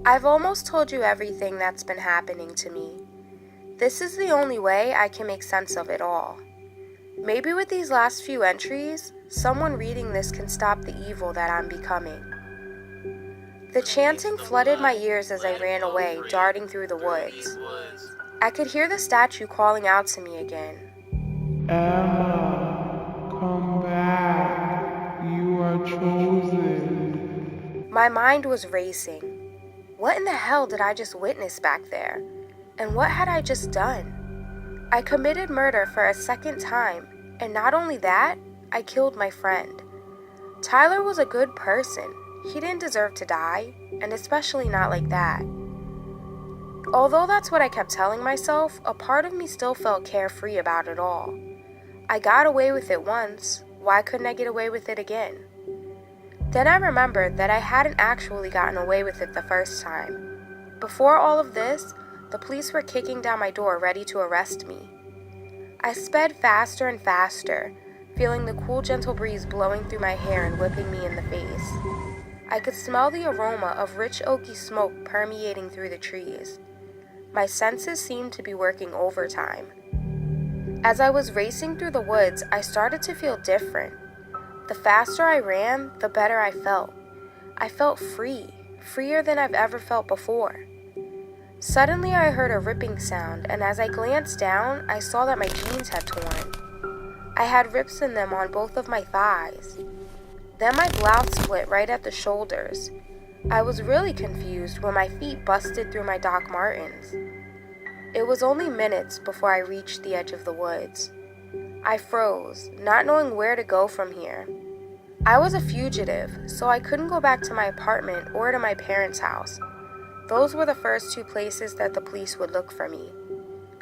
I've almost told you everything that's been happening to me. This is the only way I can make sense of it all. Maybe with these last few entries, someone reading this can stop the evil that I'm becoming. The chanting flooded my ears as I ran away, darting through the woods. I could hear the statue calling out to me again. Emma, come back. You are chosen. My mind was racing. What in the hell did I just witness back there? And what had I just done? I committed murder for a second time, and not only that, I killed my friend. Tyler was a good person. He didn't deserve to die, and especially not like that. Although that's what I kept telling myself, a part of me still felt carefree about it all. I got away with it once, why couldn't I get away with it again? Then I remembered that I hadn't actually gotten away with it the first time. Before all of this, the police were kicking down my door ready to arrest me. I sped faster and faster, feeling the cool, gentle breeze blowing through my hair and whipping me in the face. I could smell the aroma of rich oaky smoke permeating through the trees. My senses seemed to be working overtime. As I was racing through the woods, I started to feel different. The faster I ran, the better I felt. I felt free, freer than I've ever felt before. Suddenly I heard a ripping sound, and as I glanced down, I saw that my jeans had torn. I had rips in them on both of my thighs. Then my blouse split right at the shoulders. I was really confused when my feet busted through my Doc Martens. It was only minutes before I reached the edge of the woods. I froze, not knowing where to go from here. I was a fugitive, so I couldn't go back to my apartment or to my parents' house. Those were the first two places that the police would look for me.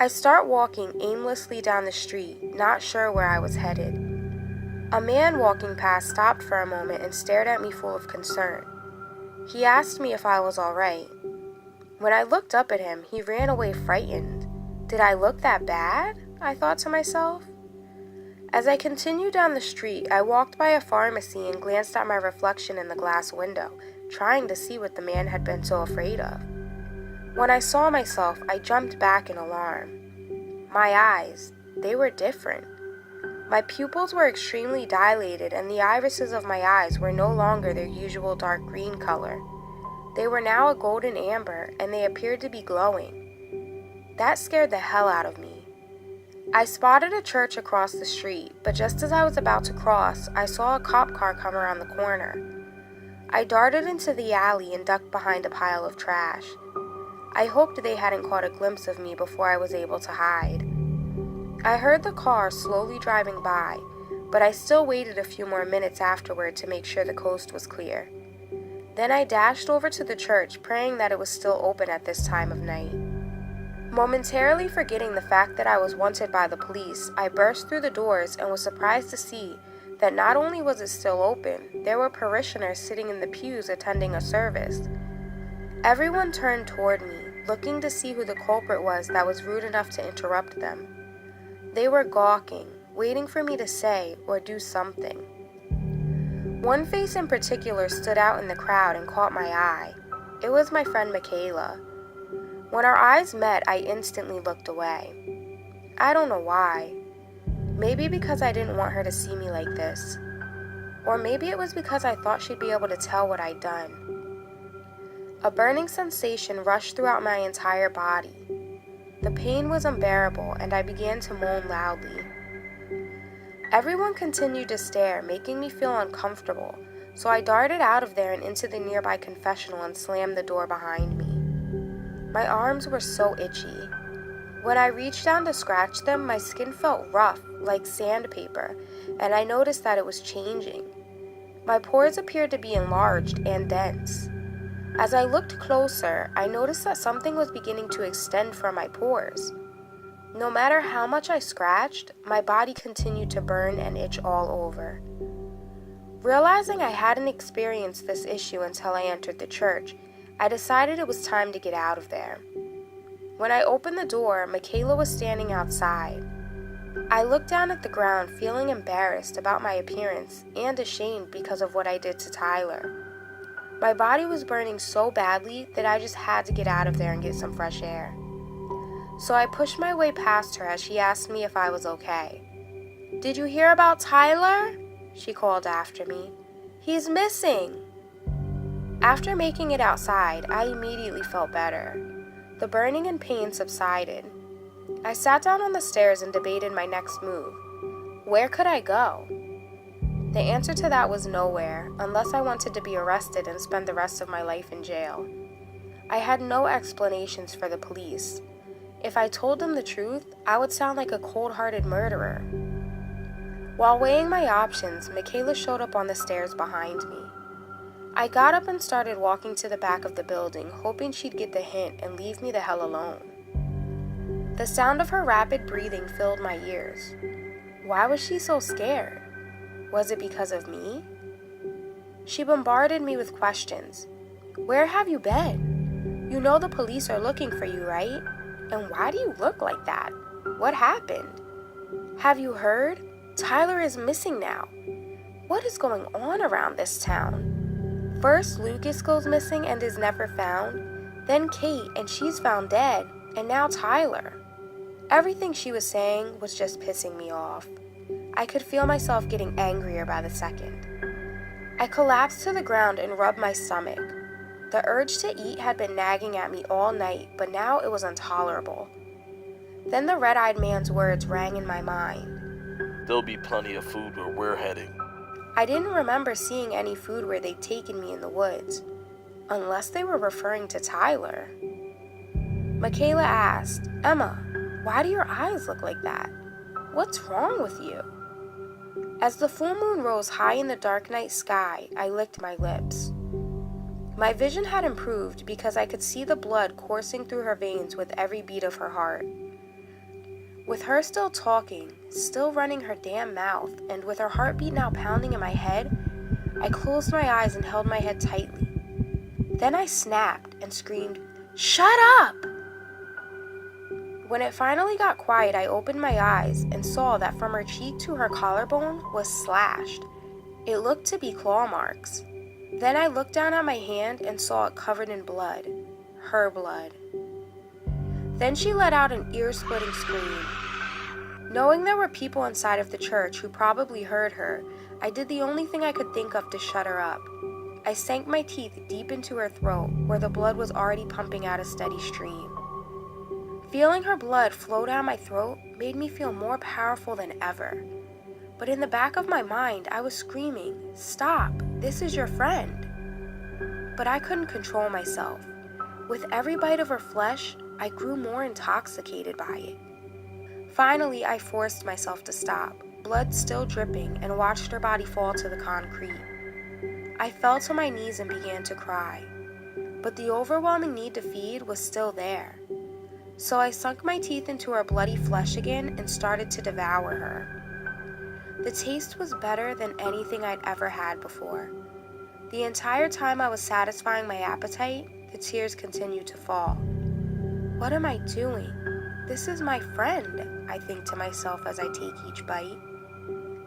I start walking aimlessly down the street, not sure where I was headed. A man walking past stopped for a moment and stared at me full of concern. He asked me if I was all right. When I looked up at him, he ran away frightened. Did I look that bad? I thought to myself. As I continued down the street, I walked by a pharmacy and glanced at my reflection in the glass window, trying to see what the man had been so afraid of. When I saw myself, I jumped back in alarm. My eyes, they were different. My pupils were extremely dilated, and the irises of my eyes were no longer their usual dark green color. They were now a golden amber, and they appeared to be glowing. That scared the hell out of me. I spotted a church across the street, but just as I was about to cross, I saw a cop car come around the corner. I darted into the alley and ducked behind a pile of trash. I hoped they hadn't caught a glimpse of me before I was able to hide. I heard the car slowly driving by, but I still waited a few more minutes afterward to make sure the coast was clear. Then I dashed over to the church, praying that it was still open at this time of night. Momentarily forgetting the fact that I was wanted by the police, I burst through the doors and was surprised to see that not only was it still open, there were parishioners sitting in the pews attending a service. Everyone turned toward me, looking to see who the culprit was that was rude enough to interrupt them. They were gawking, waiting for me to say or do something. One face in particular stood out in the crowd and caught my eye. It was my friend Michaela. When our eyes met, I instantly looked away. I don't know why. Maybe because I didn't want her to see me like this. Or maybe it was because I thought she'd be able to tell what I'd done. A burning sensation rushed throughout my entire body. The pain was unbearable, and I began to moan loudly. Everyone continued to stare, making me feel uncomfortable, so I darted out of there and into the nearby confessional and slammed the door behind me. My arms were so itchy. When I reached down to scratch them, my skin felt rough, like sandpaper, and I noticed that it was changing. My pores appeared to be enlarged and dense. As I looked closer, I noticed that something was beginning to extend from my pores. No matter how much I scratched, my body continued to burn and itch all over. Realizing I hadn't experienced this issue until I entered the church, I decided it was time to get out of there. When I opened the door, Michaela was standing outside. I looked down at the ground, feeling embarrassed about my appearance and ashamed because of what I did to Tyler. My body was burning so badly that I just had to get out of there and get some fresh air. So I pushed my way past her as she asked me if I was okay. "Did you hear about Tyler?" she called after me. "He's missing." After making it outside, I immediately felt better. The burning and pain subsided. I sat down on the stairs and debated my next move. Where could I go? The answer to that was nowhere, unless I wanted to be arrested and spend the rest of my life in jail. I had no explanations for the police. If I told them the truth, I would sound like a cold-hearted murderer. While weighing my options, Michaela showed up on the stairs behind me. I got up and started walking to the back of the building, hoping she'd get the hint and leave me the hell alone. The sound of her rapid breathing filled my ears. Why was she so scared? Was it because of me? She bombarded me with questions. "Where have you been? You know the police are looking for you, right? And why do you look like that? What happened? Have you heard? Tyler is missing now. What is going on around this town? First Lucas goes missing and is never found, then Kate and she's found dead, and now Tyler." Everything she was saying was just pissing me off. I could feel myself getting angrier by the second. I collapsed to the ground and rubbed my stomach. The urge to eat had been nagging at me all night, but now it was intolerable. Then the red-eyed man's words rang in my mind. "There'll be plenty of food where we're heading." I didn't remember seeing any food where they'd taken me in the woods, unless they were referring to Tyler. Michaela asked, "Emma, why do your eyes look like that? What's wrong with you?" As the full moon rose high in the dark night sky, I licked my lips. My vision had improved because I could see the blood coursing through her veins with every beat of her heart. With her still talking, still running her damn mouth, and with her heartbeat now pounding in my head, I closed my eyes and held my head tightly. Then I snapped and screamed, "Shut up!" When it finally got quiet, I opened my eyes and saw that from her cheek to her collarbone was slashed. It looked to be claw marks. Then I looked down at my hand and saw it covered in blood. Her blood. Then she let out an ear-splitting scream. Knowing there were people inside of the church who probably heard her, I did the only thing I could think of to shut her up. I sank my teeth deep into her throat, where the blood was already pumping out a steady stream. Feeling her blood flow down my throat made me feel more powerful than ever. But in the back of my mind, I was screaming, "Stop, this is your friend." But I couldn't control myself. With every bite of her flesh, I grew more intoxicated by it. Finally, I forced myself to stop, blood still dripping, and watched her body fall to the concrete. I fell to my knees and began to cry. But the overwhelming need to feed was still there. So I sunk my teeth into her bloody flesh again and started to devour her. The taste was better than anything I'd ever had before. The entire time I was satisfying my appetite, the tears continued to fall. What am I doing? This is my friend, I think to myself as I take each bite.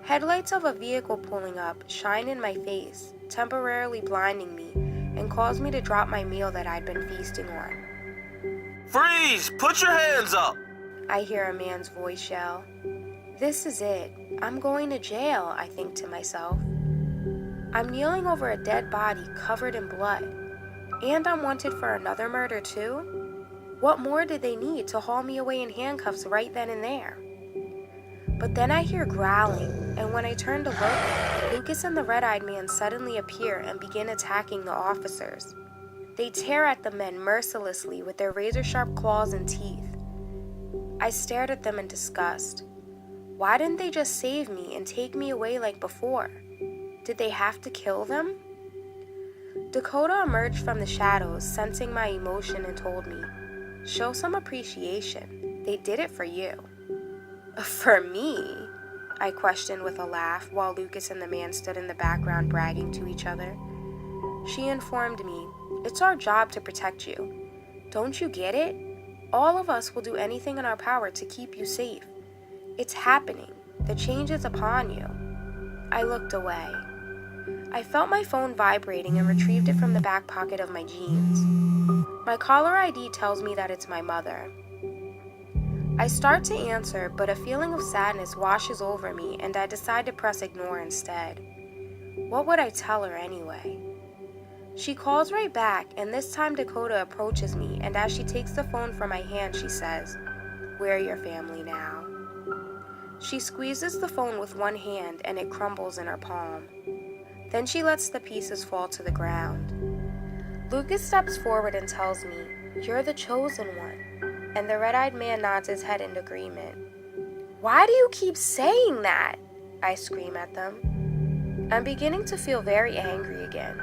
Headlights of a vehicle pulling up shine in my face, temporarily blinding me, and cause me to drop my meal that I'd been feasting on. "Freeze! Put your hands up!" I hear a man's voice yell. This is it. I'm going to jail, I think to myself. I'm kneeling over a dead body covered in blood. And I'm wanted for another murder too? What more did they need to haul me away in handcuffs right then and there? But then I hear growling, and when I turn to look, Lucas and the red-eyed man suddenly appear and begin attacking the officers. They tear at the men mercilessly with their razor-sharp claws and teeth. I stared at them in disgust. Why didn't they just save me and take me away like before? Did they have to kill them? Dakota emerged from the shadows, sensing my emotion, and told me, "Show some appreciation. They did it for you." For me? I questioned with a laugh while Lucas and the man stood in the background bragging to each other. She informed me, "It's our job to protect you. Don't you get it? All of us will do anything in our power to keep you safe. It's happening. The change is upon you." I looked away. I felt my phone vibrating and retrieved it from the back pocket of my jeans. My caller ID tells me that it's my mother. I start to answer, but a feeling of sadness washes over me and I decide to press ignore instead. What would I tell her anyway? She calls right back, and this time Dakota approaches me, and as she takes the phone from my hand, she says, "We're your family now." She squeezes the phone with one hand and it crumbles in her palm. Then she lets the pieces fall to the ground. Lucas steps forward and tells me, "You're the chosen one," and the red-eyed man nods his head in agreement. "Why do you keep saying that?" I scream at them. I'm beginning to feel very angry again.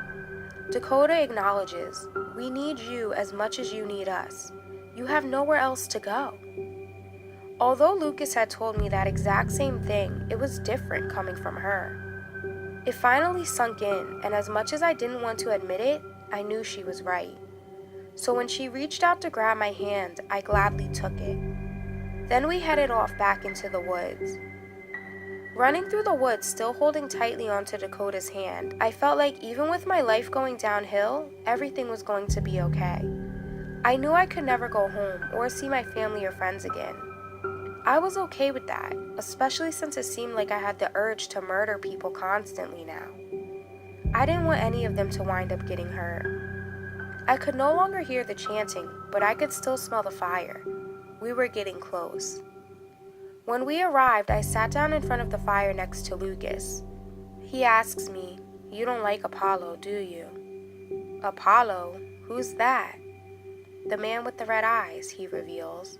Dakota acknowledges, "We need you as much as you need us. You have nowhere else to go." Although Lucas had told me that exact same thing, it was different coming from her. It finally sunk in, and as much as I didn't want to admit it, I knew she was right. So when she reached out to grab my hand, I gladly took it. Then we headed off back into the woods. Running through the woods, still holding tightly onto Dakota's hand, I felt like even with my life going downhill, everything was going to be okay. I knew I could never go home or see my family or friends again. I was okay with that, especially since it seemed like I had the urge to murder people constantly now. I didn't want any of them to wind up getting hurt. I could no longer hear the chanting, but I could still smell the fire. We were getting close. When we arrived, I sat down in front of the fire next to Lucas. He asks me, "You don't like Apollo, do you?" "Apollo? Who's that?" "The man with the red eyes," he reveals.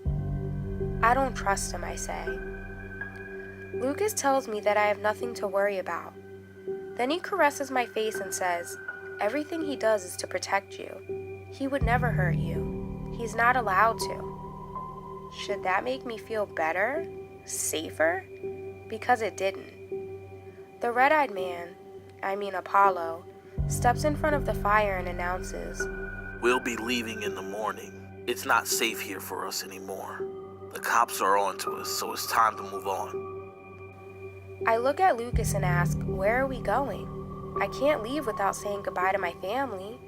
"I don't trust him," I say. Lucas tells me that I have nothing to worry about. Then he caresses my face and says, "Everything he does is to protect you. He would never hurt you. He's not allowed to." Should that make me feel better? Safer? Because it didn't. The red-eyed man, Apollo, steps in front of the fire and announces, We'll be leaving in the morning. It's not safe here for us anymore. The cops are on to us, so it's time to move on. I look at Lucas and ask, "Where are we going? I can't leave without saying goodbye to my family."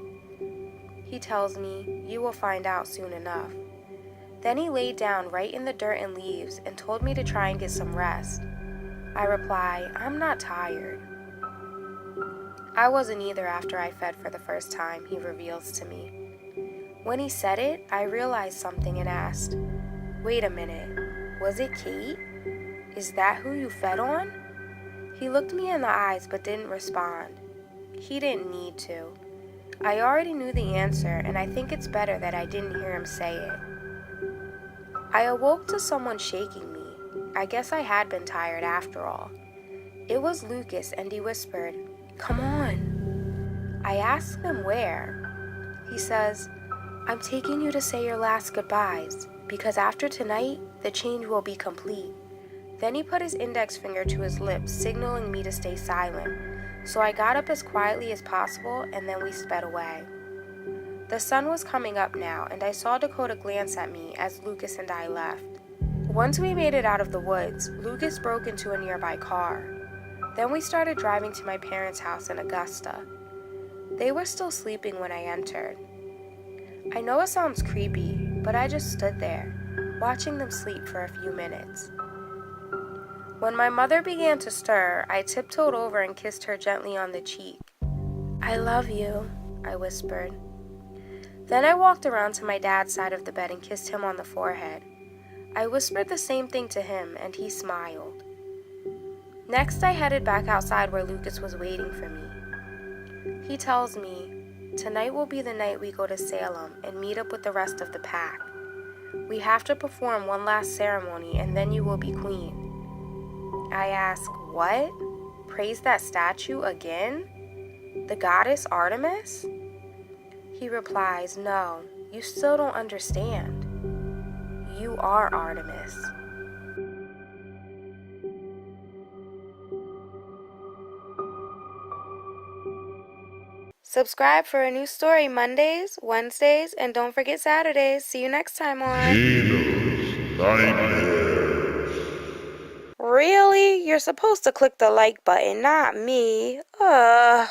He tells me, "You will find out soon enough." Then he laid down right in the dirt and leaves and told me to try and get some rest. I reply, "I'm not tired." I wasn't either after I fed for the first time, he reveals to me. When he said it, I realized something and asked, "Wait a minute, was it Kate? Is that who you fed on?" He looked me in the eyes but didn't respond. He didn't need to. I already knew the answer, and I think it's better that I didn't hear him say it. I awoke to someone shaking me. I guess I had been tired after all. It was Lucas, and he whispered, "Come on." I asked him where. He says, "I'm taking you to say your last goodbyes, because after tonight, the change will be complete." Then he put his index finger to his lips, signaling me to stay silent. So I got up as quietly as possible, and then we sped away. The sun was coming up now, and I saw Dakota glance at me as Lucas and I left. Once we made it out of the woods, Lucas broke into a nearby car. Then we started driving to my parents' house in Augusta. They were still sleeping when I entered. I know it sounds creepy, but I just stood there, watching them sleep for a few minutes. When my mother began to stir, I tiptoed over and kissed her gently on the cheek. "I love you," I whispered. Then I walked around to my dad's side of the bed and kissed him on the forehead. I whispered the same thing to him, and he smiled. Next, I headed back outside where Lucas was waiting for me. He tells me, "Tonight will be the night we go to Salem and meet up with the rest of the pack. We have to perform one last ceremony, and then you will be queen." I ask, "What? Praise that statue again? The goddess Artemis?" He replies, "No, you still don't understand. You are Artemis." Subscribe for a new story Mondays, Wednesdays, and don't forget Saturdays. See you next time on Gina's Nightmares. Really? You're supposed to click the like button, not me. Ugh.